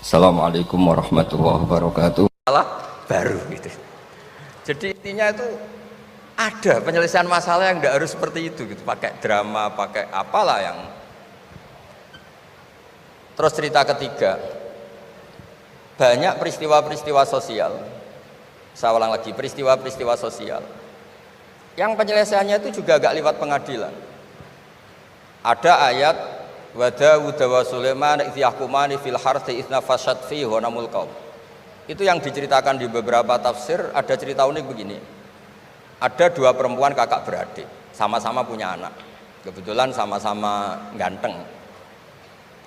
Assalamualaikum warahmatullahi wabarakatuh. Masalah baru gitu. Jadi intinya itu ada penyelesaian masalah yang tidak harus seperti itu gitu, pakai drama, pakai apalah yang. Terus cerita ketiga, banyak peristiwa-peristiwa sosial. Saya ulang lagi, peristiwa-peristiwa sosial yang penyelesaiannya itu juga agak lewat pengadilan. Ada ayat wa Dawud wa Sulaiman idh yahkumani fil harthi idh nafashat fihi ghanamul qaum. Itu yang diceritakan di beberapa tafsir. Ada cerita unik begini, ada dua perempuan kakak beradik, sama-sama punya anak, kebetulan sama-sama ganteng.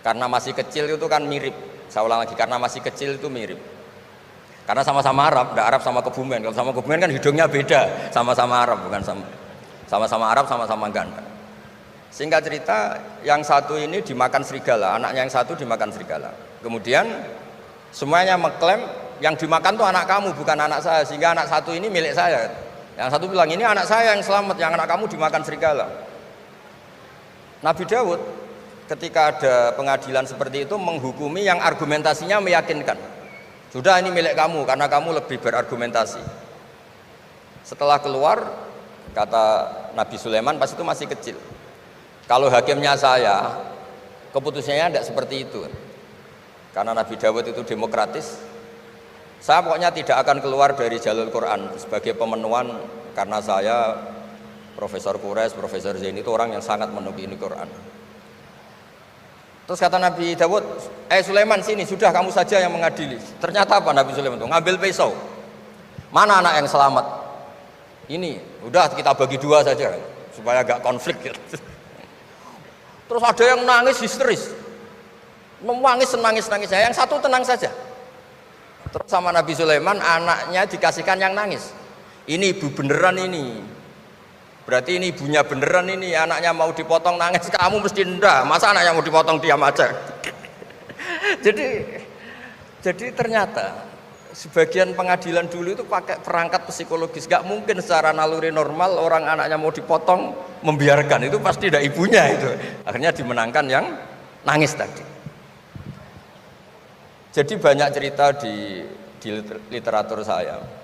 Karena masih kecil itu kan mirip, saya ulang lagi, karena masih kecil itu mirip, karena sama-sama Arab, tidak Arab sama Kebumen. Kalau sama Kebumen kan hidungnya beda, sama-sama Arab, bukan sama-sama Arab, sama-sama ganteng. Singkat cerita, yang satu ini dimakan serigala, anaknya yang satu dimakan serigala. Kemudian semuanya mengklaim yang dimakan tuh anak kamu, bukan anak saya, sehingga anak satu ini milik saya. Yang satu bilang ini anak saya yang selamat, yang anak kamu dimakan serigala. Nabi Dawud ketika ada pengadilan seperti itu menghukumi yang argumentasinya meyakinkan. Sudah, ini milik kamu karena kamu lebih berargumentasi. Setelah keluar, kata Nabi Sulaiman pas itu masih kecil, kalau hakimnya saya, keputusannya tidak seperti itu. Karena Nabi Dawud itu demokratis, saya pokoknya tidak akan keluar dari jalur Quran sebagai pemenuhan, karena saya Profesor Quraisy, Profesor Zain itu orang yang sangat menukini Quran. Terus kata Nabi Dawud, Sulaiman sini, sudah kamu saja yang mengadili. Ternyata apa Nabi Sulaiman itu? Ngambil pisau. Mana anak yang selamat? Ini, udah kita bagi dua saja supaya agak konflik gitu. Terus ada yang nangis histeris, menangis nangis, yang satu tenang saja. Terus sama Nabi Sulaiman, anaknya dikasihkan yang nangis. Ini ibu beneran ini. Berarti ini ibunya beneran ini, anaknya mau dipotong nangis, kamu mesti ndak, masa anaknya mau dipotong diam aja. jadi ternyata sebagian pengadilan dulu itu pakai perangkat psikologis, gak mungkin secara naluri normal orang anaknya mau dipotong membiarkan, itu pasti tidak ibunya itu. Akhirnya dimenangkan yang nangis tadi. Jadi banyak cerita di literatur saya.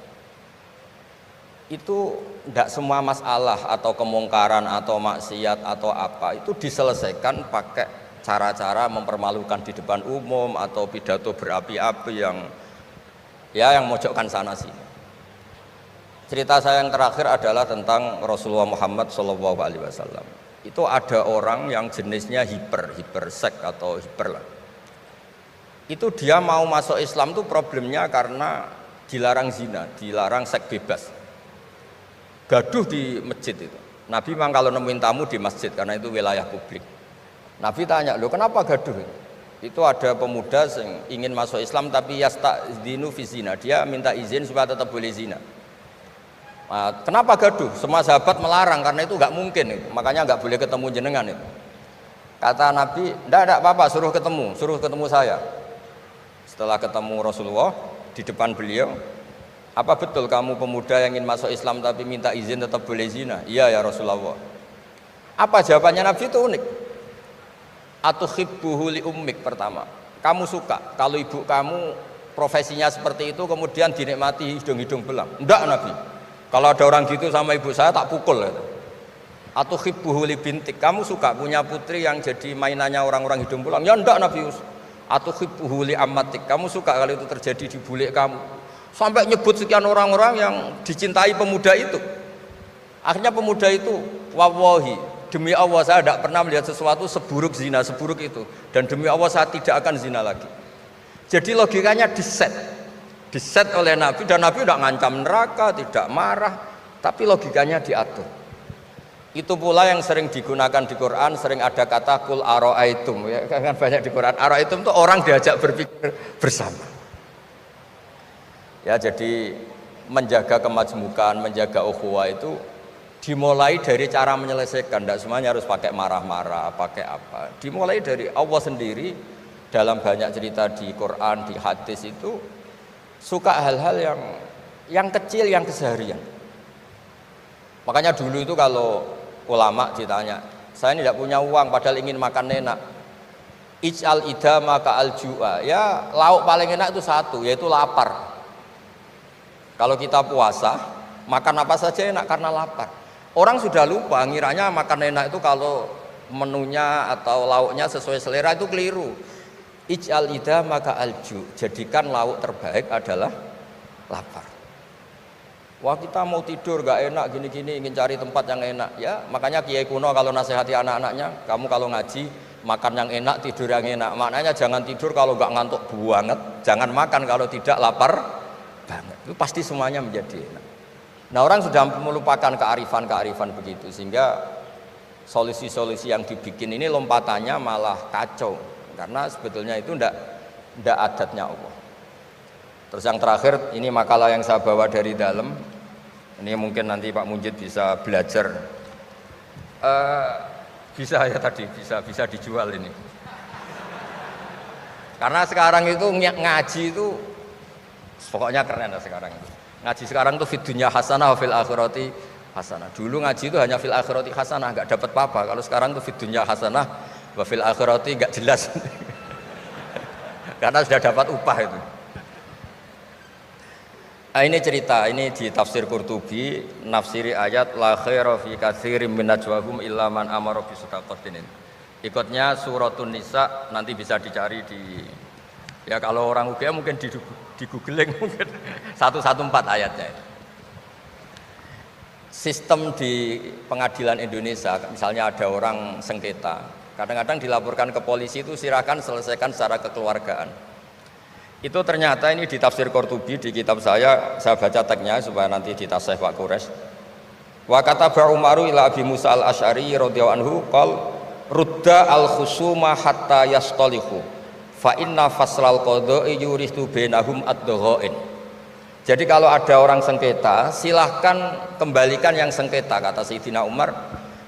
Itu tidak semua masalah atau kemungkaran atau maksiat atau apa itu diselesaikan pakai cara-cara mempermalukan di depan umum atau pidato berapi-api yang mojokkan sana sini. Cerita saya yang terakhir adalah tentang Rasulullah Muhammad SAW. Itu ada orang yang jenisnya hipersek atau hiper lah. Itu dia mau masuk Islam tuh problemnya karena dilarang zina, dilarang seks bebas. Gaduh di masjid itu. Nabi memang kalau nemuin tamu di masjid karena itu wilayah publik. Nabi tanya, "Loh, kenapa gaduh?" Itu ada pemuda yang ingin masuk Islam tapi yasta'dzinu fi zina. Dia minta izin supaya tetap boleh zina. Nah, kenapa gaduh? Semua sahabat melarang karena itu nggak mungkin itu. Makanya nggak boleh ketemu jenengan itu. Kata Nabi, "Enggak apa-apa, suruh ketemu saya." Setelah ketemu Rasulullah di depan beliau, "Apa betul kamu pemuda yang ingin masuk Islam tapi minta izin tetap boleh zina?" "Iya ya Rasulullah." Apa jawabannya Nabi itu unik. Atuhibbuhu li ummik, pertama, kamu suka kalau ibu kamu profesinya seperti itu kemudian dinikmati hidung-hidung belang? Enggak Nabi, kalau ada orang gitu sama ibu saya tak pukul. Atuhibbuhu li bintik, kamu suka punya putri yang jadi mainannya orang-orang hidung belang? Ya enggak Nabi. Atuhibbuhu li ammatik, kamu suka kalau itu terjadi di bule kamu? Sampai nyebut sekian orang-orang yang dicintai pemuda itu. Akhirnya pemuda itu, wallahi, demi Allah saya tidak pernah melihat sesuatu seburuk zina, seburuk itu. Dan demi Allah saya tidak akan zina lagi. Jadi logikanya diset oleh Nabi, dan Nabi tidak ngancam neraka, tidak marah, tapi logikanya diatur. Itu pula yang sering digunakan di Quran, sering ada kata kul aro'aitum, ya kan banyak di Quran. Aro'aitum itu orang diajak berpikir bersama. Ya, jadi menjaga kemajmukan, menjaga ukhuwah itu dimulai dari cara menyelesaikan. Tidak semuanya harus pakai marah-marah, pakai apa. Dimulai dari Allah sendiri dalam banyak cerita di Quran, di hadis itu suka hal-hal yang kecil, yang keseharian. Makanya dulu itu kalau ulama ditanya, saya tidak punya uang padahal ingin makan enak, Ij'al idama ka'al ju'a. Ya, lauk paling enak itu satu, yaitu lapar. Kalau kita puasa, makan apa saja enak karena lapar. Orang sudah lupa, ngiranya makan enak itu kalau menunya atau lauknya sesuai selera, itu keliru. Ij'al idama ka'al ju'. Jadikan lauk terbaik adalah lapar. Wah, kita mau tidur gak enak gini-gini, ingin cari tempat yang enak. Ya, makanya Kiai kuno kalau nasihati anak-anaknya, kamu kalau ngaji makan yang enak, tidur yang enak. Maknanya jangan tidur kalau gak ngantuk banget, jangan makan kalau tidak lapar banget. Itu pasti semuanya menjadi enak. Nah, orang sudah melupakan kearifan-kearifan begitu, sehingga solusi-solusi yang dibikin ini lompatannya malah kacau, karena sebetulnya itu ndak adatnya Allah. Terus yang terakhir, ini makalah yang saya bawa dari dalam. Ini mungkin nanti Pak Munjid bisa belajar. Bisa ya tadi, bisa dijual ini. Karena sekarang itu ngaji itu pokoknya keren lah sekarang itu. Ngaji sekarang tuh fid dunya hasanah wa fil akhirati hasanah. Dulu ngaji itu hanya fil akhirati hasanah, enggak dapat apa-apa. Kalau sekarang tuh fid dunya hasanah wa fil akhirati enggak jelas. Karena sudah dapat upah itu. Nah, ini cerita, ini di tafsir Qurtubi, nafsiri ayat la khaira fi katsirin min najwahum illa man amara bi shadaqatin. Ikutnya suratun Nisa, nanti bisa dicari di, ya kalau orang UGM mungkin di googling mungkin 114 ayatnya. Sistem di pengadilan Indonesia, misalnya ada orang sengketa, kadang-kadang dilaporkan ke polisi itu silakan selesaikan secara kekeluargaan. Itu ternyata ini di tafsir Qurtubi di kitab saya baca teksnya supaya nanti ditasih Pak Quraisy. Wa kataba Umaru ila Abi Musa al-Asy'ari radhiyallahu anhu qol rudda al-khusuma hatta yastalihu fa inna faslal qada'i yuristu bainahum ad-daghain. Jadi kalau ada orang sengketa, silahkan kembalikan yang sengketa, kata Sayyidina Umar.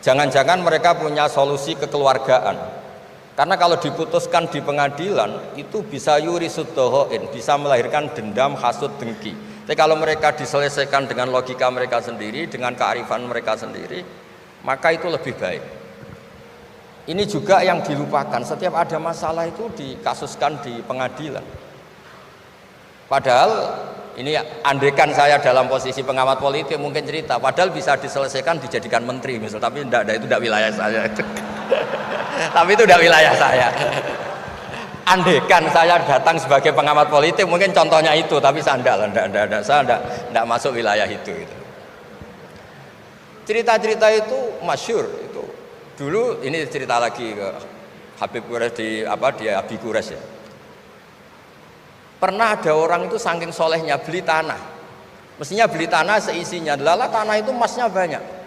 Jangan-jangan mereka punya solusi kekeluargaan. Karena kalau diputuskan di pengadilan itu bisa yurisud daghain, bisa melahirkan dendam, hasud, dengki. Tapi kalau mereka diselesaikan dengan logika mereka sendiri, dengan kearifan mereka sendiri, maka itu lebih baik. Ini juga yang dilupakan, setiap ada masalah itu dikasuskan di pengadilan. Padahal ini andaikan saya dalam posisi pengamat politik mungkin cerita, padahal bisa diselesaikan dijadikan menteri misal, tapi itu tidak wilayah saya. Tapi itu tidak wilayah saya. Andaikan saya datang sebagai pengamat politik mungkin contohnya itu, tapi saya tidak masuk wilayah itu. Cerita-cerita itu masyhur itu. Dulu ini cerita lagi ke Habib Quraisy di Abi Quraisy ya. Pernah ada orang itu saking solehnya beli tanah. Mestinya beli tanah seisinya, lala tanah itu emasnya banyak.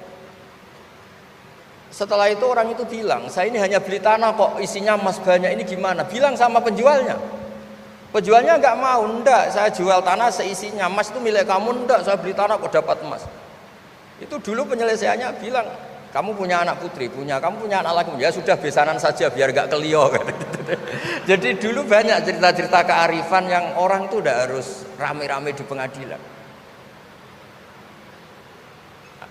Setelah itu orang itu bilang, saya ini hanya beli tanah kok isinya emas banyak, ini gimana? Bilang sama penjualnya. Penjualnya nggak mau, enggak, saya jual tanah seisinya, emas itu milik kamu, enggak, saya beli tanah kok dapat emas. Itu dulu penyelesaiannya bilang, kamu punya anak putri, kamu punya anak laki, ya sudah besanan saja biar nggak kelio. Jadi dulu banyak cerita-cerita kearifan yang orang tuh udah harus rame-rame di pengadilan.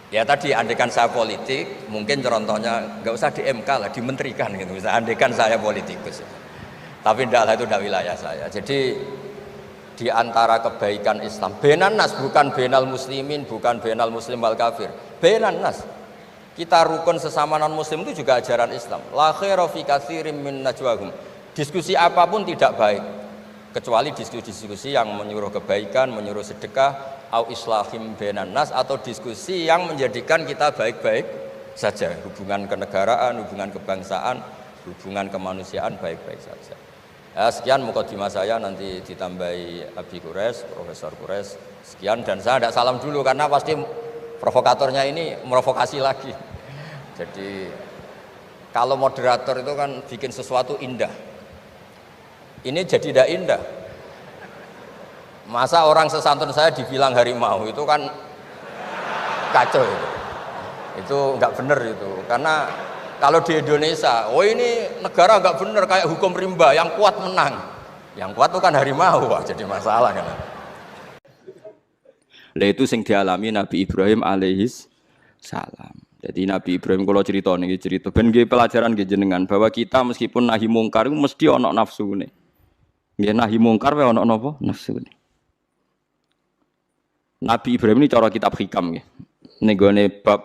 Ya tadi andaikan saya politik, mungkin contohnya nggak usah di MK lah, dimenterikan gitu. Bisa andaikan saya politikus. Tapi tidak lah, itu tidak wilayah saya. Jadi di antara kebaikan Islam, benan nas, bukan benal muslimin, bukan benal muslim wal kafir. Benan nas. Kita rukun sesama non muslim itu juga ajaran Islam. La khaira fi katsirin min najwahum. Diskusi apapun tidak baik kecuali diskusi-diskusi yang menyuruh kebaikan, menyuruh sedekah, au islahim benan nas, atau diskusi yang menjadikan kita baik-baik saja, hubungan kenegaraan, hubungan kebangsaan, hubungan kemanusiaan baik-baik saja. Ya, sekian mukadimah saya, nanti ditambahi Abi Quraisy, Profesor Quraisy. Sekian, dan saya tidak salam dulu karena pasti provokatornya ini merovokasi lagi. Jadi kalau moderator itu kan bikin sesuatu indah, ini jadi tidak indah. Masa orang sesantun saya dibilang harimau, itu kan kacau itu nggak bener itu. Karena kalau di Indonesia, oh ini negara nggak bener, kayak hukum rimba, yang kuat menang, yang kuat itu kan harimau, wah jadi masalah kan. Lah itu sing dialami Nabi Ibrahim alaihis salam. Jadi Nabi Ibrahim kalau cerita ben nggih pelajaran nggih jenengan bahwa kita meskipun nahi mungkar itu mesti ana nafsune. Nggih nahi mungkar wae ana napa? Nafsune. Nabi Ibrahim ini cara kitab hikam nggih. Ning gone bab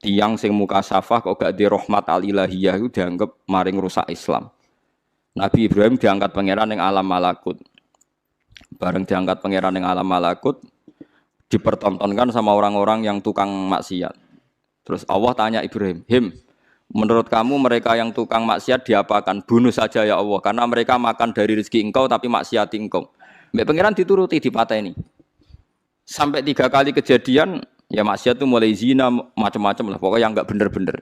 tiyang sing mukasafah kok gak di rahmat al-ilahiyah itu dianggap maring rusak Islam. Nabi Ibrahim diangkat pangeran ning alam malakut. Bareng diangkat pangeran ning alam malakut dipertontonkan sama orang-orang yang tukang maksiat. Terus Allah tanya Ibrahim, menurut kamu mereka yang tukang maksiat diapakan? Bunuh saja ya Allah, karena mereka makan dari rezeki engkau tapi maksiati engkau. Mbak pangeran dituruti dipateni. Sampai 3 kali kejadian, ya maksiat itu mulai zina macam-macam lah, pokoknya yang enggak bener-bener.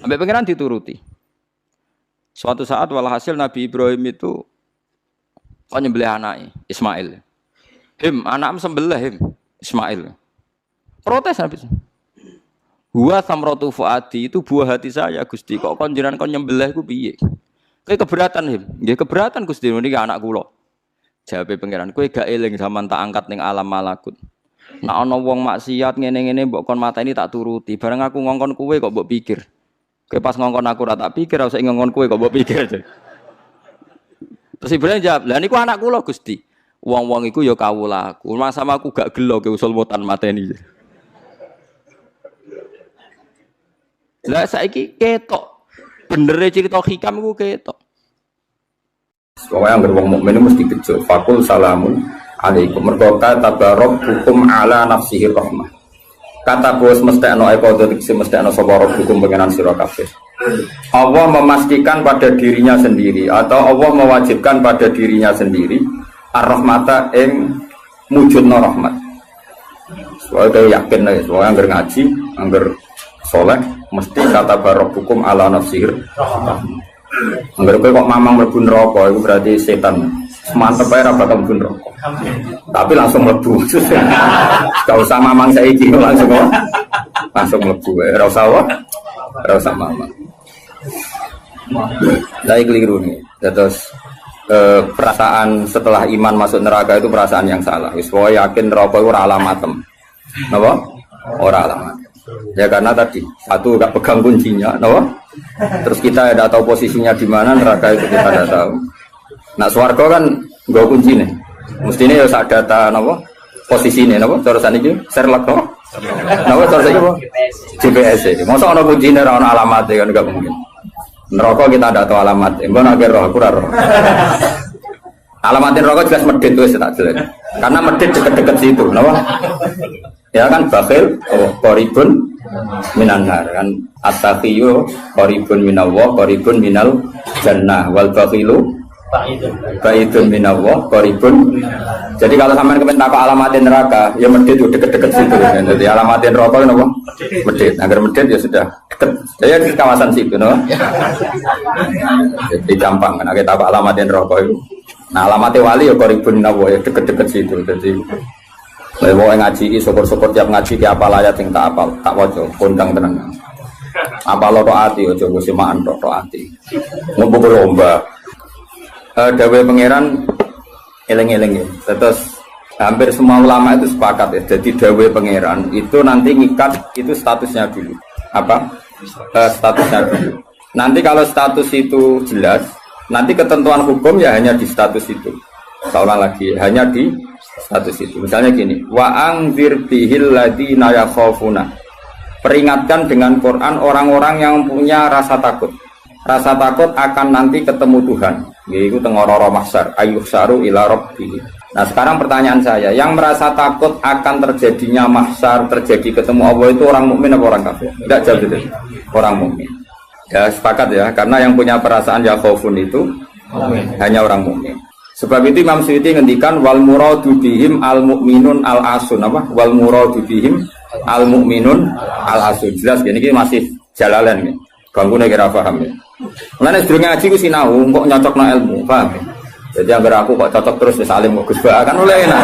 Mbak pangeran dituruti. Suatu saat walhasil Nabi Ibrahim itu nyembelih anaknya Ismail. Anakmu sembelih Ismail. Protes habis. Huwa samratu fuadi itu buah hati saya Gusti. Kok kon jenengan kon nyembelih ku piye? Kowe keberatan nggih keberatan Gusti niki anak kula. Jawabe pangeran, kowe gak eling zaman tak angkat ning alam malakut. Nek ana wong maksiat ngene-ngene mbok kon mateni tak turuti. Bareng aku ngongkon kowe kok mbok pikir. Kowe pas ngongkon aku ora tak pikir, ora usah ngongkon kowe kok mbok pikir. Terus Ibrahim jawab, "Lah niku anak kula Gusti." Wong-wong iku ya kawulaku. Sama aku gak gelo ke usul mutan mateni. Lah saiki ketok. Benere cerita hikam iku ketok. Pokoknya yang wong mukmin mesti bejo. Fakul salamun alaikum. Mergo tabarok hukum ala nafsihi rahmah. Kata bos mesti ana qadha mesti ana sapa hukum pengenan sira kabeh. Allah memastikan pada dirinya sendiri atau Allah mewajibkan pada dirinya sendiri ar-rahmata ing mujudna rahmat. Soalnya yakin lah, soalnya anggar ngaji, anggar soleh, mesti kata barok hukum ala nafsir. Anggar kok mamang mlebu neraka, itu berarti setan. Mantep aja bakal mlebu neraka. Tapi langsung mlebu. Gak usah mamang saiki langsung mlebu. Ora usah mamang. Lah keliru nih. Terus perasaan setelah iman masuk neraka itu perasaan yang salah. Wis pokoke yakin neraka itu ora alamatem. Napa? Ora alamat. Ya karena tadi satu gak pegang kuncinya, napa? Terus kita tidak tahu posisinya di mana neraka itu kita tidak tahu. Nah swarga kan nggo kuncine. Mestine ya sak data napa? Posisine napa? Cara saniki Sherlock napa? Napa cara saniki apa? GPS. Mosok ana kuncine ora ana alamate kan enggak mungkin. Neraka kita tidak tahu alamat. Mbon akhir roh aku ora roh. Alamatin neraka jelas medit wis tak jelas. Karena medit deket-deket situ, napa? Ya kan bakhil qaribun minan nar kan at-taqiyyu qaribun minallah qaribun minal jannah wal bakhilu baidun minallah qaribun. Jadi kalau sampean kepen takok alamatin neraka ya medit deket-deket situ. Jadi alamatin neraka napa? Medit. Agar medit ya sudah deket. Saya di kawasan situ napa? Jadi gampang kan kita takok alamatin neraka itu. Nah alamatnya wali ya qaribun minallah ya deket-deket situ. Jadi lewat ngaji ini, syukur-syukur tiap ngaji ki apal ayat yang tak apal, tak wajo, kondang tenang. Apal lo ati, ojo gue simaan lo ati. Ngumpul lomba. Dawe pangeran eleng-eleng ya. Terus hampir semua ulama itu sepakat ya. Jadi dawe pangeran itu nanti ngikat itu statusnya dulu. Apa? Statusnya dulu. Nanti kalau status itu jelas, nanti ketentuan hukum ya hanya di status itu. Seolah lagi hanya di status itu. Misalnya gini, wa angzir bihil ladina yakhafuna. Peringatkan dengan Quran orang-orang yang punya rasa takut. Rasa takut akan nanti ketemu Tuhan. Yaitu tengororo mahsyar, ayyuhsaru ila rabbih. Nah, sekarang pertanyaan saya, yang merasa takut akan terjadinya mahsyar, terjadi ketemu Allah itu orang mukmin atau orang kafir? Tidak jawab itu. Orang mukmin. Ya, sepakat ya, karena yang punya perasaan yakhafun itu hanya orang mukmin. Sebab itu Imam Suyuti ngendikan wal muradu bihim al mukminun al asun apa? Wal muradu bihim al mukminun al asun. Jelas ya niki masih jalalan ya. Ganggu nek ora paham ya. Mulane sedurunge ngaji ku sinau kok nyocokno ilmu, paham ya? Jadi anggar aku kok cocok terus wis alim kok Gus Ba kan oleh enak.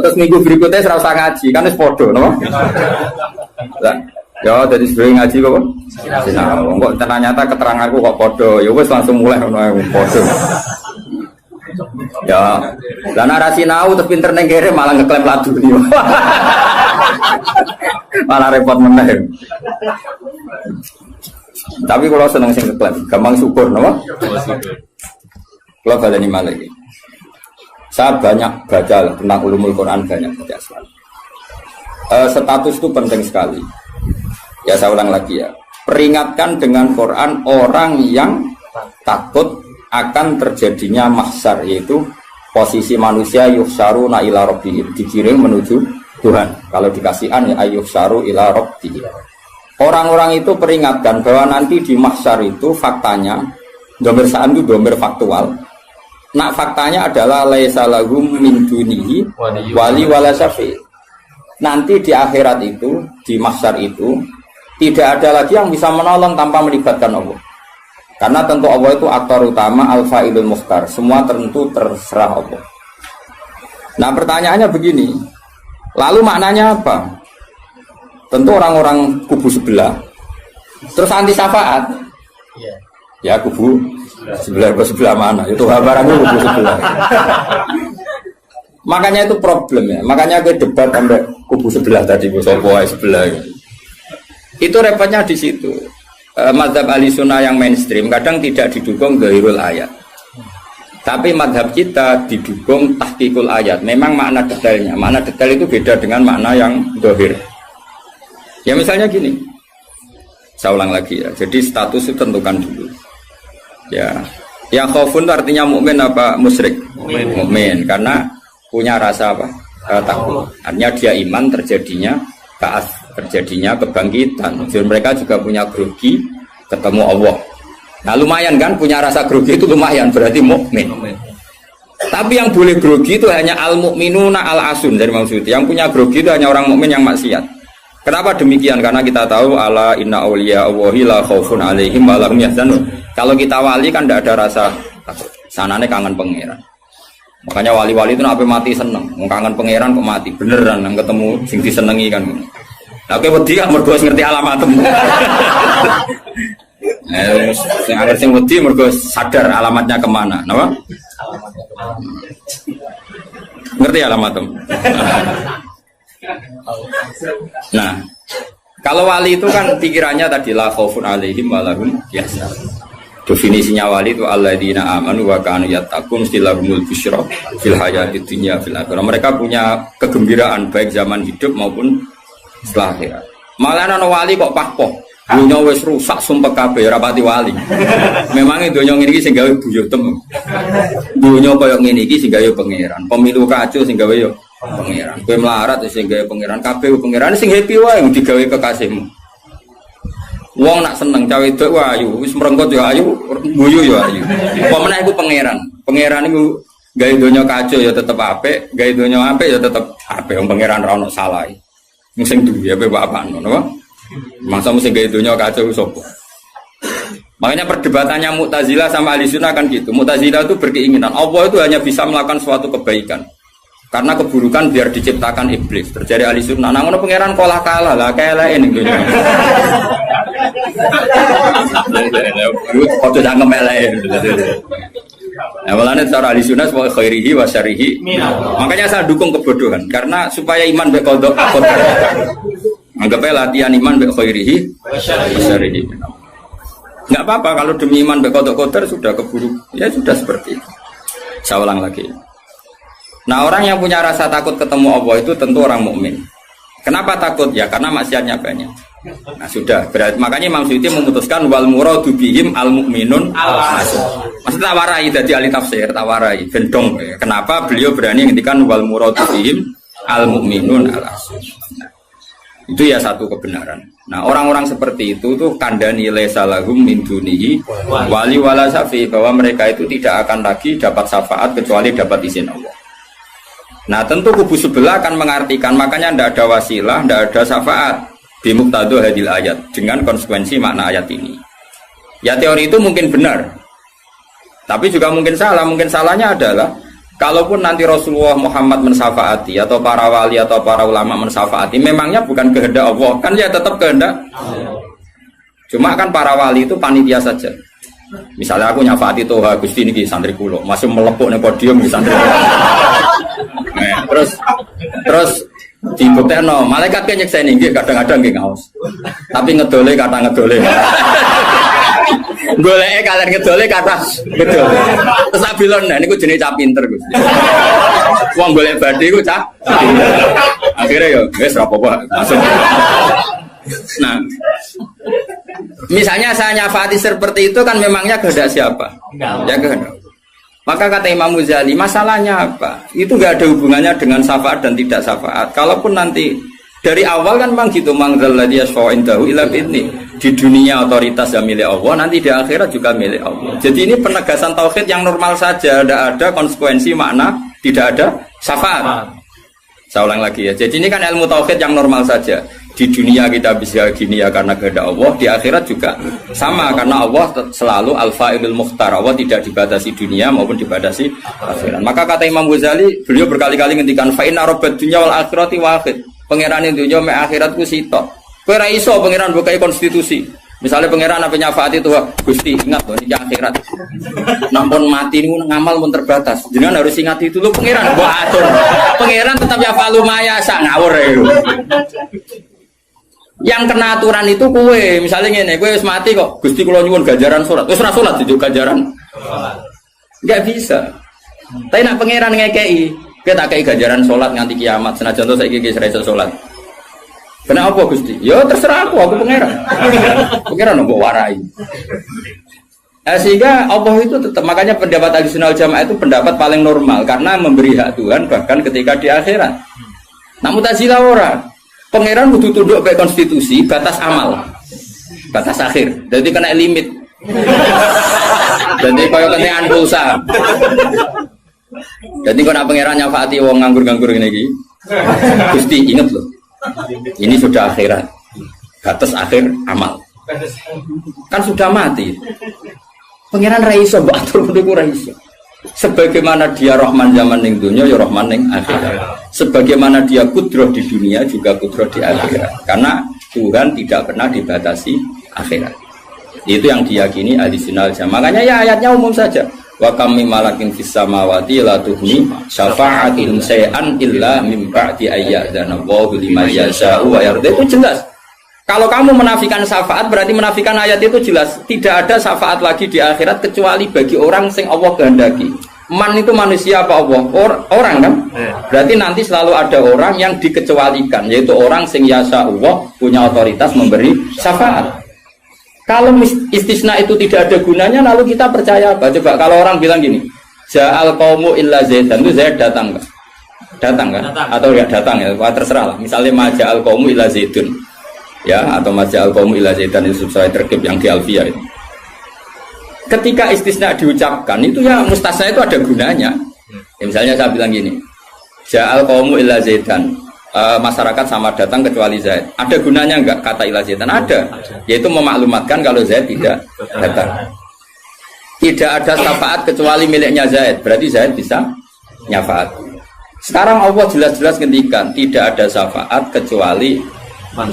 Terus minggu berikutnya ora usah ngaji, kan wis padha napa? Lah, ya dari sedurunge ngaji kok sinau. Kok ternyata keteranganku kok padha, ya wis langsung mulai ngono padha. Ya, lah narasi nau terus pinter neng kere malah ngeklaim laduni. Malah repot meneh. Tapi kalau seneng sing keklaim, gampang syukur, napa? Kalau baleni malih. Saya banyak baca tentang ulumul Quran, banyak baca selalu. Status itu penting sekali. Ya saya ulang lagi ya. Peringatkan dengan Quran orang yang takut akan terjadinya mahsyar, yaitu posisi manusia yuhsyaruna ila rabbihim, digiring menuju Tuhan. Kalau dikasih an ya yuhsyaru ila rabbihim. Orang-orang itu peringatkan bahwa nanti di mahsyar itu faktanya domir sa'an itu domir faktual. Nah faktanya adalah laisa lahum min dunihi wali wala syafi'. Nanti di akhirat itu, di mahsyar itu tidak ada lagi yang bisa menolong tanpa melibatkan Allah. Karena tentu Allah itu aktor utama al-fa'ilul mukhtar. Semua tentu terserah Allah. Nah pertanyaannya begini, lalu maknanya apa? Tentu orang-orang kubu sebelah terus anti syafaat. Ya kubu sebelah mana? Itu barangnya kubu sebelah. Makanya itu problem ya. Makanya gue debat sampai kubu sebelah tadi, sopo sebelah. Itu repotnya di situ. Mazhab ahli sunnah yang mainstream kadang tidak didukung zahirul ayat, tapi mazhab kita didukung tahqiqul ayat. Memang makna detailnya, makna detail itu beda dengan makna yang zahir. Ya misalnya gini, saya ulang lagi ya. Jadi status itu tentukan dulu. Ya, yang khaufun artinya mukmin apa musyrik? Mukmin, karena punya rasa apa? Takut. Artinya dia iman terjadinya kaas, terjadinya kebangkitan. Jadi mereka juga punya grogi ketemu Allah. Nah lumayan kan punya rasa grogi itu lumayan, berarti mukmin. Tapi yang boleh grogi itu hanya al mukminuna al asun dari maksud. Yang punya grogi itu hanya orang mukmin yang maksiat. Kenapa demikian? Karena kita tahu ala inna auliya Allahi la khaufun alaihim wa lahum yahzanun. Kalau kita wali kan tidak ada rasa takut. Sanane kangen pangeran. Makanya wali-wali itu sampai mati seneng. Kangen pangeran kok mati. Beneran nang ketemu sing disenengi kan. Nah, kowe wedi kan mergo ngerti alamatmu. Sing akhir sing wedi mergo sadar alamatnya kemana, napa? Ngerti alamatmu. Nah, kalau wali itu kan pikirannya tadi la khaufun alaihim wa lahum yahzanun. Definisinya wali itu alladzina amanu wa kanu yattaqun istilahumul busyra fil hayatid dunya fil akhirah. Mereka punya kegembiraan baik zaman hidup maupun setelah akhirat. Malah ana wali kok pahpoh. Dunya wis rusak sumpek kabeh ora pati wali. Memang donya ngene iki sing gawe buyutem. Dunya koyo ngene iki sing gawe pangeran. Pemilu kacau sing gawe yo pangeran. Kowe melarat sing gawe pangeran, kabeh pangeran sing happy wae digawe kekasihmu. Wong nak seneng cawe wedok ayu, wis merengkot yo ayu, guyu yo ayu. Apa meneh iku pangeran. Pangeran iku gawe donya kacau ya tetep apik, gawe donya apik ya tetep apik. Wong pangeran ora ono salah. Sing duwe ape apa ngono. Masa mesti gawe donya kacau sapa? Makanya perdebatannya Mu'tazilah sama Ahlussunnah kan gitu. Mu'tazilah itu berkeinginan Allah itu hanya bisa melakukan suatu kebaikan. Karena keburukan biar diciptakan iblis. Terjadi Ahlussunnah. Nah ngono pangeran kalah lah kayak ning donya. Kok tidak ngemelek. Nah, walane cara Ahlussunnah wa khairihi wa syarrihi. Makanya saya dukung kebodohan karena supaya iman mbek qada qadar. Anggapnya latihan iman mbek khairihi wa syarrihi. Enggak apa-apa kalau demi iman mbek qada qadar sudah keburu. Ya sudah seperti itu. Saya ulang lagi. Nah, orang yang punya rasa takut ketemu Allah itu tentu orang mukmin. Kenapa takut? Ya karena maksiatnya banyak. Nah sudah, berarti makanya Imam Suyuti memutuskan wal muradu bihim al mukminun al asun. Maksudnya tawarai dari ahli tafsir, tawarai bendong. Kenapa beliau berani ngendikan wal muradu bihim al mukminun al asun? Nah, itu ya satu kebenaran. Nah orang-orang seperti itu tuh kandani laisa lahum min dunihi wali wala syafi, bahwa mereka itu tidak akan lagi dapat syafaat kecuali dapat izin Allah. Nah tentu kubu sebelah akan mengartikan makanya tidak ada wasilah, tidak ada syafaat bimuqtadha hadil ayat, dengan konsekuensi makna ayat ini. Ya teori itu mungkin benar, tapi juga mungkin salah. Mungkin salahnya adalah kalaupun nanti Rasulullah Muhammad mensyafaati atau para wali atau para ulama mensyafaati, memangnya bukan kehendak Allah, kan ya tetap kehendak. Cuma kan para wali itu panitia saja. Misalnya aku nyafaati Toha Gusti niki santri kula, masih melepuk ning podium di santri. Nah, terus Dibuktekno, malaikat kan nyekseni nggih kadang-kadang nggih ngaos. Tapi ngedole kata ngedole. Goleke kalian ngedole kata ngedole. Terus abilon nah niku jenenge cah pinter Gus. Wong golek badhe iku cah pinter. Akhire yo wis ora apa-apa masuk. Nah, misalnya saya nyafaati seperti itu kan memangnya kehendak siapa? Ya kehendak. Maka kata Imam Ghazali, masalahnya apa? Itu nggak ada hubungannya dengan syafaat dan tidak syafaat. Kalaupun nanti dari awal kan memang gitu, mangzalladzi yashfa'u indahu illa bi'idznih. Di dunia otoritas yang milik Allah, nanti di akhirat juga milik Allah. Jadi ini penegasan tauhid yang normal saja, tidak ada konsekuensi makna, tidak ada syafaat. Saya ulang lagi ya. Jadi ini kan ilmu tauhid yang normal saja. Di dunia kita bisa gini ya karena kehendak Allah, di akhirat juga sama karena Allah selalu al-fa'ilul mukhtar. Allah tidak dibatasi dunia maupun dibatasi akhirat. Maka kata Imam Ghazali, beliau berkali-kali ngendikan fa inna rabbad dunya wal akhirati wahid. Pangeran dunya mek akhirat ku sitok. Kowe ora iso pangeran bukai konstitusi. Misalnya pangeran apa nyafaati itu, Gusti ingat loh ini akhirat. Nampun mati ini ngamal pun terbatas. Jangan harus ingat itu loh pangeran. Buat atur. Pangeran tetap ya falu maya sak ngawur ya. Yang kena aturan itu kue, misalnya gini, kue wis mati kok, Gusti kula nyuwun ganjaran sholat, wis ora sholat itu ganjaran, nggak bisa. Tapi nak pangeran ngekei, kita kei ganjaran sholat nganti kiamat, senajan tuh saya gigi serasa sholat. Kenapa Gusti? Ya terserah aku pangeran, pangeran nggak warai. Sehingga Allah itu tetap, makanya pendapat Ahlussunnah wal Jamaah itu pendapat paling normal karena memberi hak Tuhan bahkan ketika di akhirat. Namun Mu'tazilah ora. Pangeran butuh tunduk ke konstitusi, batas amal, batas akhir. Jadi kena limit. Jadi kaya kenaan pulsa. Jadi kena pangeran nyafaati wong nganggur-nganggur ini lagi. Gusti ingat loh, ini sudah akhirat, batas akhir amal. Kan sudah mati. Pangeran raiso batur kudu raiso. Sebagaimana dia Rahman zaman ning dunya ya Rahman ning akhirat. Sebagaimana dia kudroh di dunia juga kudroh di akhirat. Karena Tuhan tidak pernah dibatasi akhirat. Itu yang diyakini Ahlussunnah wal Jamaah. Makanya ya ayatnya umum saja. Wa kam mim malakin fis samawati la tuhni syafa'atihim shay'an illa mim ba'di ayyadzana Allahu liman yasha'u wa yarda. Itu jelas. Kalau kamu menafikan syafaat berarti menafikan ayat itu jelas. Tidak ada syafaat lagi di akhirat kecuali bagi orang sing Allah kehendaki. Man itu manusia apa Allah? Orang kan? Berarti nanti selalu ada orang yang dikecualikan, yaitu orang sing yasa Allah punya otoritas memberi syafaat. Kalau istisna itu tidak ada gunanya, lalu kita percaya apa? Coba kalau orang bilang gini, Ja'al qaumu illa Zaidan, itu Zaid datang kan? Datang kan? Atau enggak datang ya? Wah, terserah lah. Misalnya Maja'al qaumu illa Zaidun. Ya, atau Maja'al qaumu illa Zaidan itu sesuai terkib yang di Alfiyah itu. Ketika istisna diucapkan itu ya mustasna itu ada gunanya. Ya, misalnya saya bilang gini, Ja'al qaumu illa Zaidan. Masyarakat sama datang kecuali Zaid. Ada gunanya enggak kata illa Zaidan? Ada. Yaitu memaklumatkan kalau Zaid tidak datang. Tidak ada syafaat kecuali miliknya Zaid. Berarti Zaid bisa nyafaat. Sekarang Allah jelas-jelas ngendikan tidak ada syafaat kecuali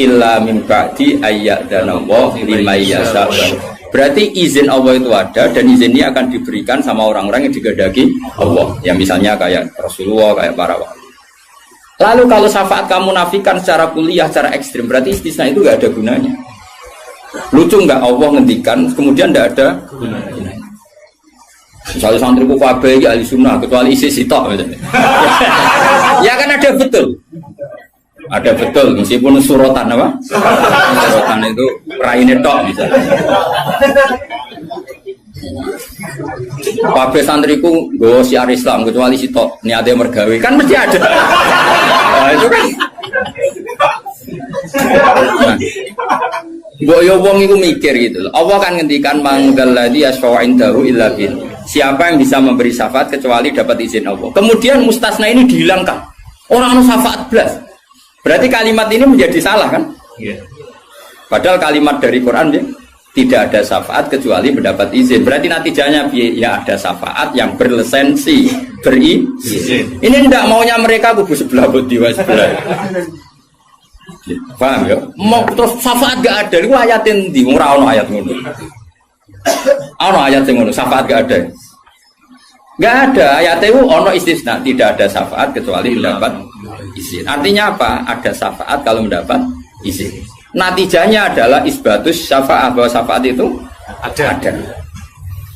illa min ba'di ayyadzana Allah liman yasha'. Berarti izin Allah itu ada dan izin ini akan diberikan sama orang-orang yang digedaki Allah. Ya misalnya kayak Rasulullah, kayak para wali. Lalu kalau syafaat kamu nafikan secara kuliah, secara ekstrim, berarti istisna itu nggak ada gunanya. Lucu nggak Allah ngendikan, kemudian nggak ada gunanya. Misalnya santriku kabeh ya ahli sunnah, kecuali isi sitok. Ya kan ada betul. Ada betul, meskipun suratan apa? Suratan itu raine tok misalnya. Kabeh santriku nggo siar Islam kecuali sitok niate mergawe. Kan mesti ada. Nah, itu kan. Mbok yo wong iku mikir gitu loh. Allah kan ngendikan manggalladzi yashfa'u indahu illa bin. Siapa yang bisa memberi syafaat kecuali dapat izin Allah. Kemudian mustasna ini dihilangkan. Orang anu syafaat blas. Berarti kalimat ini menjadi salah kan? Padahal kalimat dari Quran ya, tidak ada syafaat kecuali mendapat izin. Berarti natijanya ya ada syafaat yang berlisensi, berizin. Ini tidak maunya mereka kubu sebelah bodiwa sebelah. Paham ya? Mau terus syafaat gak ada. Itu ayatin di ora ono ayat ngono. Ono ayat sing ngono, syafaat gak ada. Gak ada ayat itu ono istisna, tidak ada syafaat kecuali mendapat izin. Artinya apa? Ada syafaat kalau mendapat izin. Natijanya adalah isbatus syafaat, bahwa syafaat itu ada.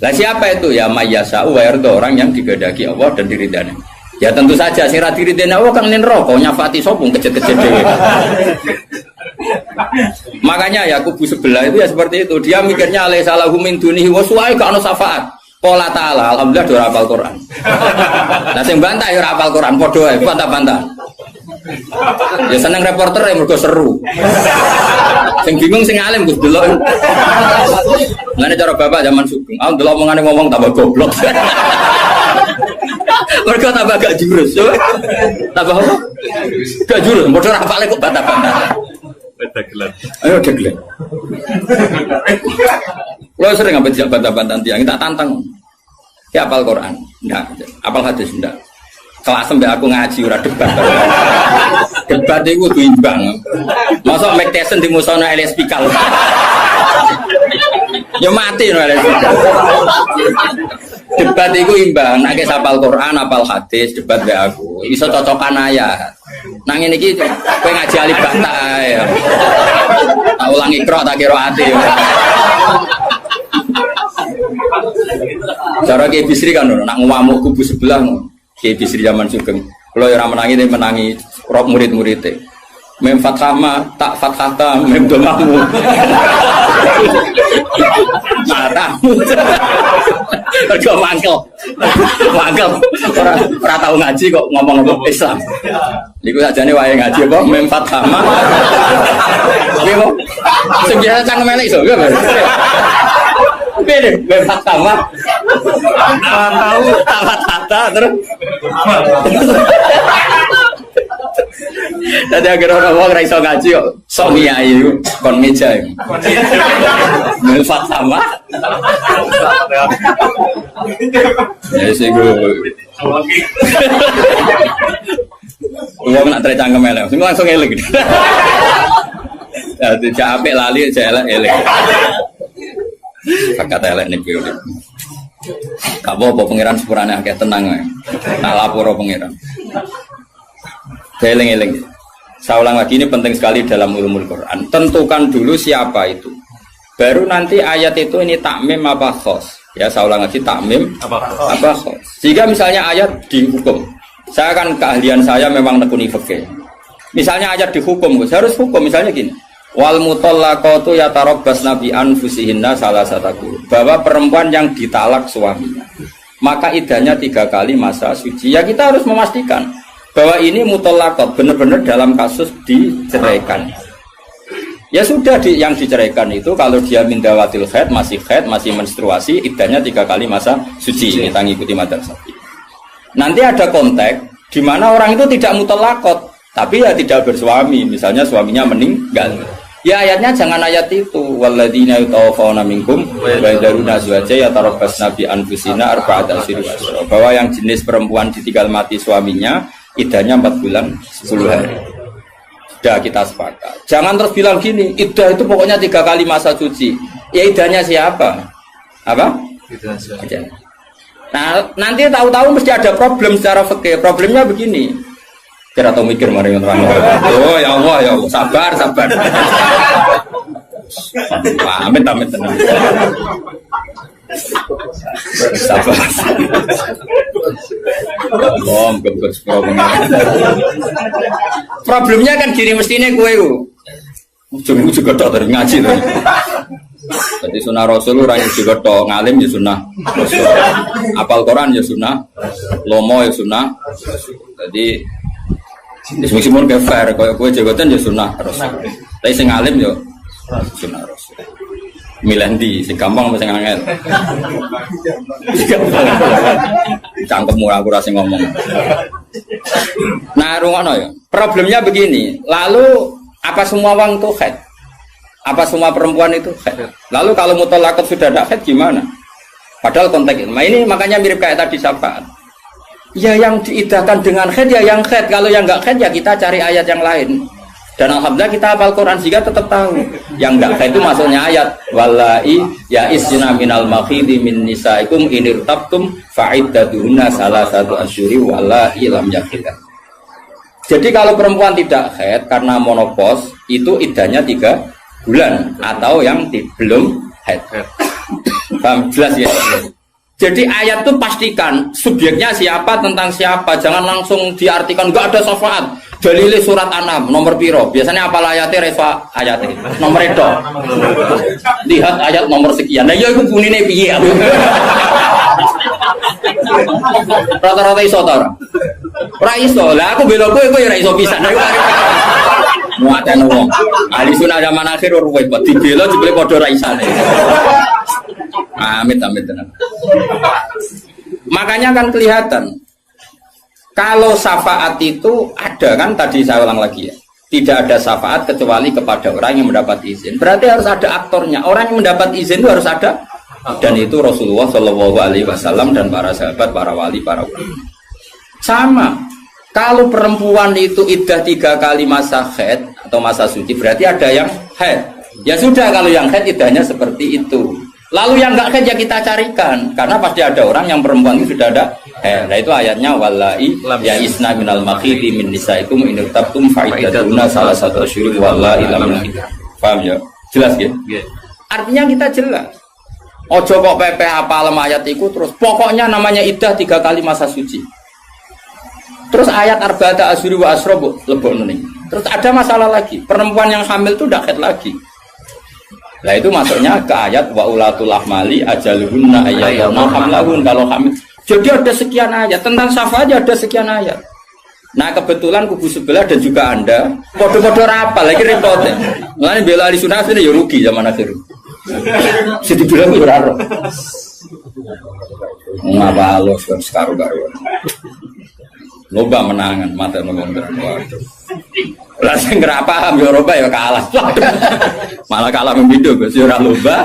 Lah siapa itu? Ya mayyasa'u wa yarda, orang yang digedaki Allah dan diridani. Ya tentu saja sing ra diridani Allah kang ning neraka nyafati sopung kejet-kejet dhewe. Makanya ya kubu sebelah itu ya seperti itu. Dia mikirnya alaisa lahu min dunihi wa su'ai ka ana syafaat. Qala ta'ala alhamdulillah do hafal Quran. Nah sing bantah ya ora hafal Quran padha wae bantah-bantah. Ya seneng reporter yang mergo seru. Sing bingung sing alim Gus delok. Ngene cara bapak zaman Sugeng. Ah delok omongane ngomong tambah goblok. Mergo tambah gak jurus. Tambah apa? Gak jurus, padha ora hafale kok bantah-bantah. Dagelan. Ayo dagelan. Lo sering ngambil jak bantah-bantah tiang, tak tantang. Ya apal Quran, enggak. Apal hadis, enggak. Kelas sampai aku ngaji ora debat. Debat itu imbang. Masa Mike Tyson di musono LS Pikal. Ya mati no LS Pikal. Debat itu imbang. Nek apal Quran, apal hadis, debat be aku. Iso cocokan ayat. Nang ngene iki kowe ngaji alif bata ae. Tak ulangi ikra tak kira ati. Cara Kiai Bisri kan nak ngamuk kubu sebelah Kiai Bisri zaman Sugeng. Kalau ora menangi dia menangi rok murid-muridé. Mem fathama tak fathata mem domamu. Matamu. Mergo mangkel. Mangkel ora tau ngaji kok ngomong Islam. Niku sajane wae ngaji apa mem fathama. Piye kok? Sing biasa cangkem elek iso piye? Piye mem fathama? Tahu tak fathata terus. Tadi akhirnya orang-orang raiso ngaji kok sok ngiyai kon meja melfat sama ya sih gue nak tercangkem elek semua langsung elek tidak apik lali saya elek kata elek nih piye gak apa-apa pengiran sepurane akeh tenang tak lapor pengiran eling-eling. Saya ulang lagi, ini penting sekali dalam ulumul Quran. Tentukan dulu siapa itu. Baru nanti ayat itu ini takmim apa khos. Ya, saya ulang lagi takmim apa khos. Jika misalnya ayat dihukum, saya kan keahlian saya memang nekuni fikih. Misalnya ayat dihukum, saya harus hukum misalnya gini. Wal mutallaqatu yatarabbasna bi anfusihinna salasataku. Bahwa perempuan yang ditalak suaminya, maka idahnya 3 kali masa suci. Ya kita harus memastikan bahwa ini mutallaqat benar-benar dalam kasus diceraikan. Ya sudah yang diceraikan itu kalau dia mindawatil haid, masih menstruasi, iddahnya 3 kali masa suci. Kita ngikuti madzhab Syafi'i. Nanti ada konteks di mana orang itu tidak mutallaqat, tapi ya tidak bersuami, misalnya suaminya meninggal. Ya ayatnya jangan ayat itu. Walladzina yatawaffawna minkum wa yadharuna azwaja yatarabbasna bi anfusina arba'ata asyhur. Bahwa yang jenis perempuan ditinggal mati suaminya iddahnya 4 bulan 10 hari. Sudah kita sepakat. Jangan terus bilang gini, iddah itu pokoknya 3 kali masa suci. Ya iddahnya siapa? Apa? Iddah. Nah, nanti tahu-tahu mesti ada problem secara fikih. Problemnya begini. Kira tahu mikir mari orang. Oh ya Allah, sabar. Amit tenang. Sabar. Problemnya kan gini mestinya gue ujung juga dari ngaji tuh. Jadi sunnah Rasul orang yang juga ngalim ya sunnah Rasul. Apal Quran ya sunnah, lomo ya sunnah. Jadi meskipun ke fair, kalau gue jabatan ya sunnah Rasul. Tapi sing ngalim ya sunnah Rasul. Milih di, sing gampang apa sing angel? Cangkemmu aku rasa ngomong. Nah, rungono ya. Problemnya begini. Lalu apa semua wong itu haid? Apa semua perempuan itu haid? Lalu kalau mutallaqat sudah tidak haid gimana? Padahal konteks ini makanya mirip kayak tadi syafaat. Ya yang diidahkan dengan haid ya yang haid. Kalau yang enggak haid ya kita cari ayat yang lain. Dan alhamdulillah kita hafal Quran sehingga tetap tahu yang enggak haid itu maksudnya ayat wallahi ya isna minal makhidi min nisaikum inirtabtum fa'iddatuhunna salasatu asyuri wallahi lam yakhid. Jadi kalau perempuan tidak haid karena monopos itu iddahnya 3 bulan atau yang belum haid. Paham jelas ya? Jadi ayat itu pastikan subjeknya siapa tentang siapa, jangan langsung diartikan enggak ada syafaat. Dalile surat An'am nomor piro? Biasanya apa ayatnya refa ayatnya nomor itu. Lihat ayat nomor sekian. Nah ya iku bunine piye? Rata-rata iso ta ora? Ora iso. Lah aku bela kowe ya ora iso pisan. Muatan wong. Ahli sunah zaman akhir ruwet kok dibela jebule padha ra isane. Amit tenan. Makanya kan kelihatan kalau syafaat itu ada kan tadi saya ulang lagi ya. Tidak ada syafaat kecuali kepada orang yang mendapat izin. Berarti harus ada aktornya. Orang yang mendapat izin itu harus ada. Dan itu Rasulullah Shallallahu Alaihi Wasallam dan para sahabat, para wali, para ulama. Sama. Kalau perempuan itu iddah 3 kali masa haid atau masa suci, berarti ada yang haid. Ya sudah, kalau yang haid iddahnya seperti itu. Lalu yang enggak haid ya kita carikan, karena pasti ada orang yang perempuan itu sudah ada haid. Nah itu ayatnya wallahi ya isna minal makhidi min nisaikum in irtabtum fa'iddatuna salah satu asyhur wallahi lam yahid. Paham ya? Jelas ya? Artinya kita jelas. Ojo kok pepe apa ayat itu terus pokoknya namanya iddah 3 kali masa suci. Terus ayat arba'ata asyhur wa asrobu lebokno ning. Terus ada masalah lagi, perempuan yang hamil itu ndak haid lagi. Nah itu masuknya ke ayat wa ulatul ahmali ajaluhunna ayyatuna hamlahun kalau hamil. Jadi ada sekian ayat tentang syafaat ada sekian ayat. Nah kebetulan kubu sebelah dan juga Anda podo-podo rapal lagi repotnya. Mulane bela ahli sunnah ini ya rugi zaman akhir. Siti bilang itu raro. Ngapa lo sekarang. Loba menangan mata ngomong. Lah sing ora paham ya Eropa ya kalah. Malah kalah membidu Gus ya ora lomba.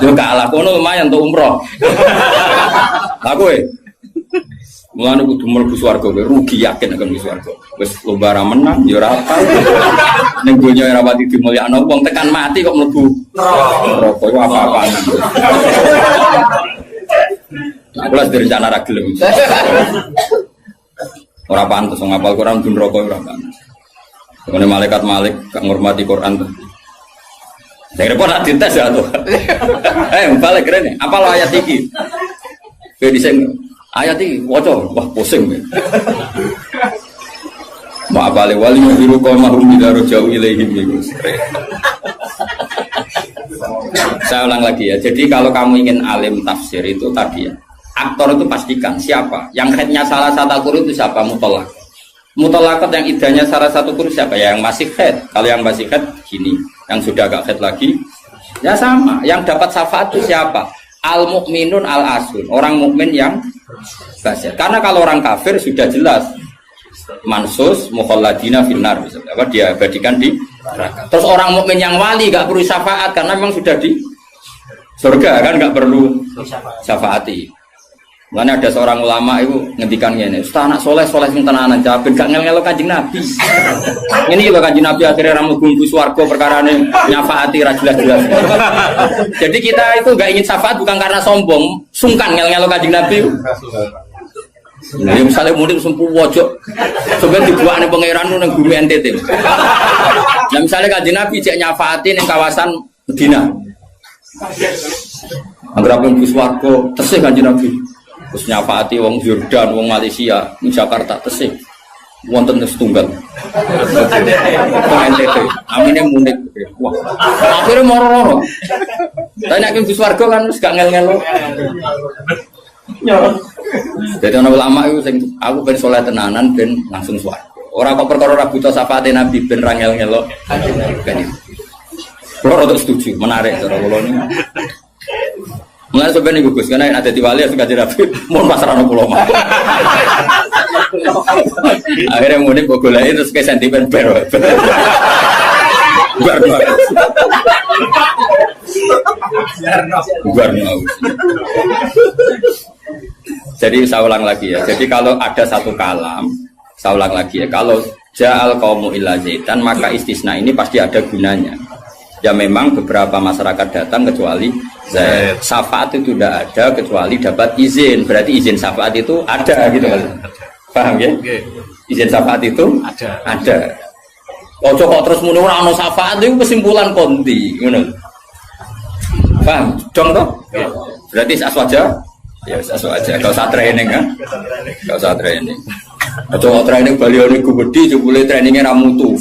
Ya kalah kono lumayan untuk umroh. Lah kowe mulane kudu mlebu swarga kowe rugi yakin akan mlebu swarga. Wis lomba ra menang ya ora apa. Ning donya ora pati dimulyakno wong tekan mati kok mlebu neraka iku apa-apaan. Nah, kula direncana ra gelem. Ora pantes ngapal Quran dun neraka ora pantes. Kemudian malaikat Malik gak ngurmati Quran tuh. Saya repot nak dites ya tuh. Balik keren nih. Apa ayat ini? Desain ayat ini, wajah, wah pusing. Mak balik wali biru kau mahrum bidaru jauh ilaihim itu. Saya ulang lagi ya. Jadi kalau kamu ingin alim tafsir itu tadi ya. Aktor itu pastikan siapa. Yang headnya salah satu Al-Qur'an itu siapa mutolak. Mutolakot yang idahnya salah satu kurus siapa ya? Yang masih head. Kalau yang masih head gini, yang sudah agak head lagi ya sama. Yang dapat syafaat itu siapa? Al mukminun al asun, orang mukmin yang basyar. Karena kalau orang kafir sudah jelas mansus mukhalladina finnar, apa dia abadikan di neraka. Terus orang mukmin yang wali gak perlu syafaat karena memang sudah di surga kan, gak perlu syafaati. Makanya ada seorang ulama itu ngendikan gini, Ustaz anak soleh sing tenanan jawabin gak ngel-ngelo Kanjeng Nabi. Ini lho Kanjeng Nabi akhirnya ramu bumbu swarga perkarane nyafaati ra jelas-jelas. Jadi kita itu gak ingin syafaat bukan karena sombong, sungkan ngel-ngelo Kanjeng Nabi. Nah, misalnya mudik sempu wojok, sebenarnya dibuatnya pangeran nang bumi NTT. Nah, misalnya Kanjeng Nabi cek nyafaati ning kawasan Medina. Angger bumbu swarga tesih Kanjeng Nabi. Terus nyafaati wong Yordan, wong Malaysia, wong Jakarta tesih. Wonten setunggal. NTT. Amine munik. Wah. Akhire moro-moro. Lah nek wis warga kan wis gak ngel-ngelo. Jadi ana ulama iku sing aku ben saleh tenanan ben langsung swarga. Ora kok perkara ora buta syafaate Nabi ben ra ngel-ngelo. Ora setuju, menarik cara kula niku. Mulai sebenarnya gugus, karena ada di wali harus kaji rapi, mohon pasaran pulau mah. Akhirnya mudik bogolai terus ke sentimen baru. Buar. Jadi saya ulang lagi ya. Jadi kalau ada satu kalam, saya ulang lagi ya. Kalau ja'al qaumu illa zaitan, maka istisna ini pasti ada gunanya. Ya memang beberapa masyarakat datang kecuali Zaid. Syafaat itu tidak ada kecuali dapat izin. Berarti izin syafaat itu ada gitu kan. Paham ya? Izin syafaat itu ada. Ojo kok terus muni ora ana syafaat itu kesimpulan konti, ngono. Paham? Dong toh? Berarti aswaja? Ya aswaja. Enggak usah training kan? Enggak usah training. Ojo training balione gede jebule trainingnya ra mutu.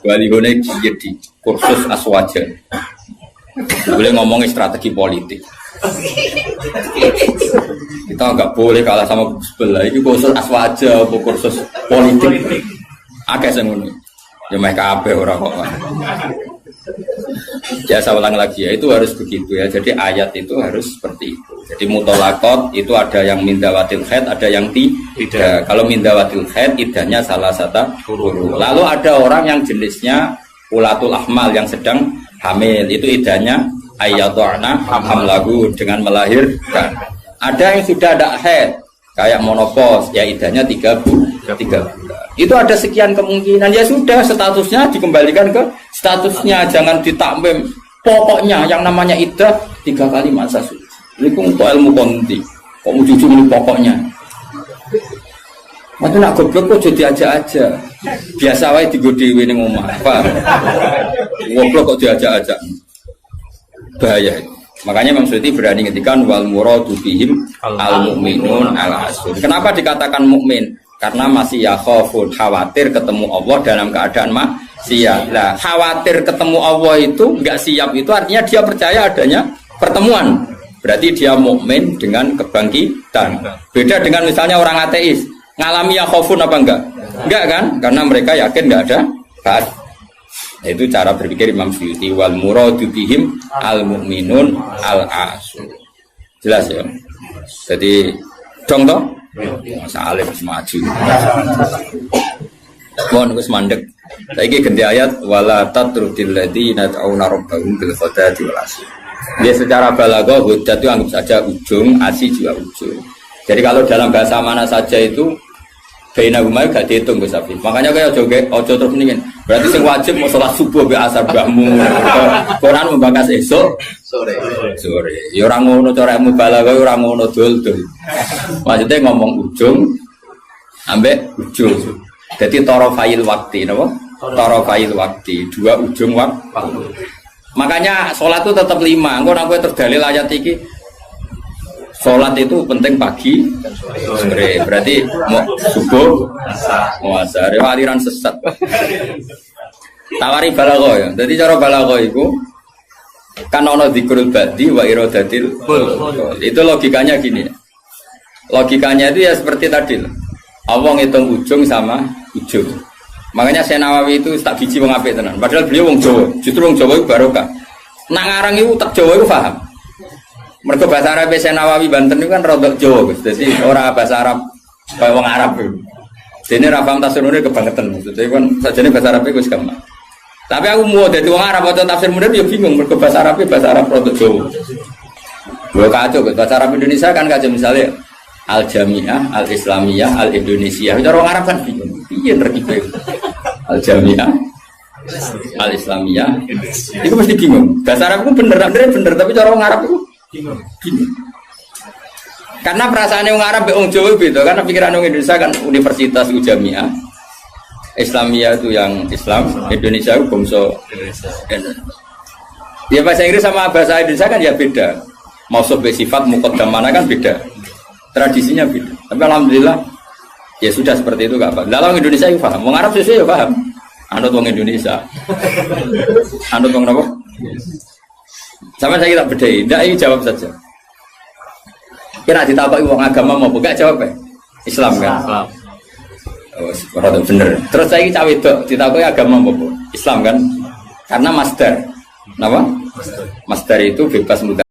Balione gede kursus aswaja. Boleh ngomongin strategi politik. Kita nggak boleh kalah sama sebelah. Ini kursus aswaja, kursus politik. Akeh sing ngono. Ya meh kabeh ora kok. Ya saya ulang lagi ya, itu harus begitu ya. Jadi ayat itu harus seperti itu. Jadi mutolakot itu ada yang mindawatil khaid, ada yang tidak. Kalau mindawatil khaid idahnya salah satu huruf. Lalu ada orang yang jenisnya ulatul ahmal yang sedang hamil, itu idahnya ayyatu'na hamlahu dengan melahirkan. Ada yang sudah ada haid kayak monopos, ya idahnya 3 bulan. Itu ada sekian kemungkinan, ya sudah statusnya dikembalikan ke statusnya, jangan ditakmim. Pokoknya yang namanya idah 3 kali masa suci. Ini kok ilmu konti, kok mau jujur ini pokoknya. Mati nak goblok kok jadi aja. Biasa wae digodewi ning omah. Paham? Goblok kok diajak-ajak. Bahaya. Makanya Imam Suyuti berani ngendikan wal muradu bihim al mukminun al asun. Kenapa dikatakan mukmin? Karena masih yakhafun, khawatir ketemu Allah dalam keadaan maksiat. Lah, khawatir ketemu Allah itu enggak siap, itu artinya dia percaya adanya pertemuan. Berarti dia mukmin dengan kebangkitan. Beda dengan misalnya orang ateis, ngalami yakhafun apa enggak? Enggak kan? Karena mereka yakin enggak ada ba'ats. Itu cara berpikir Imam Suyuti, wal muradu bihim al mukminun al asun. Jelas ya. Jadi dong toh? Masa alim maju. Mohon wis mandek. Saiki ganti ayat wala tatrudil ladina ta'una rabbahum bil ghadati wal asyi. Dia secara balaghah hujjah itu anggap saja ujung, asyi juga ujung. Jadi kalau dalam bahasa mana saja itu baina huma gak dihitung Gus Afif. Makanya kayak ojo terus mendingin. Berarti sing wajib mau sholat subuh be asar mbahmu. Quran membahas esok sore. Ya ora ngono cara mubalaghah ora ngono dul-dul. Maksudnya ngomong ujung ambek ujung. Jadi tarafail waktu napa? Tarafail waktu, 2 ujung waktu. Makanya sholat itu tetap 5. Engko nek kowe terdalil ayat iki sholat itu penting pagi sore, berarti mau subuh mau asar, aliran sesat. Tawari balaghah ya. Jadi cara balaghah itu kan ono dzikrul badi wa iradatil. Itu logikanya gini. Logikanya itu ya seperti tadi. Allah ngitung ujung sama ujung. Makanya Syekh Nawawi itu tak biji wong apik tenan. Padahal beliau wong Jawa. Justru wong Jawa itu barokah. Nak ngarang itu tak Jawa itu paham. Mergo bahasa Arab Syekh Nawawi Banten itu kan rodok Jawa, Gus. Dadi ora bahasa Arab kaya wong Arab itu. Dene ra paham tafsir munir kebangetan. Maksudnya kan sajane bahasa Arab itu wis gampang. Tapi aku mau dadi wong Arab waca tafsir munir ya bingung mergo bahasa Arab rodok Jawa. Lho kacau bahasa Arab Indonesia kan kacau misalnya Al-Jami'ah, Al-Islamiyah, Al-Indonesia. Cara wong Arab kan bingung. Piye terkipe? Al-Jami'ah, Al-Islamiyah. Itu mesti bingung. Bahasa Arab itu bener, tapi cara wong Arab itu bingung. Karena perasaan orang Arab orang Jawa beda. Karena pikiran orang Indonesia kan universitas itu Jami'ah, Islamiyah itu yang Islam, Indonesia itu bangsa Indonesia. Ya bahasa Inggris sama bahasa Indonesia kan ya beda. Mausuf sifat muqaddam mana kan beda. Tradisinya beda. Tapi alhamdulillah ya sudah seperti itu gak apa. Dalam Indonesia itu paham. Orang Arab sesuai ya paham. Anut orang Indonesia. Anut orang apa? Sama saya tak bedai. Tidak, ini jawab saja. Kira ditapai uang agama mau buka jawab ya? Islam kan? Islam. Oh, bener. Terus saya cawe itu ditapai agama mau Islam kan? Karena masdar. Kenapa? Masdar itu bebas mudah.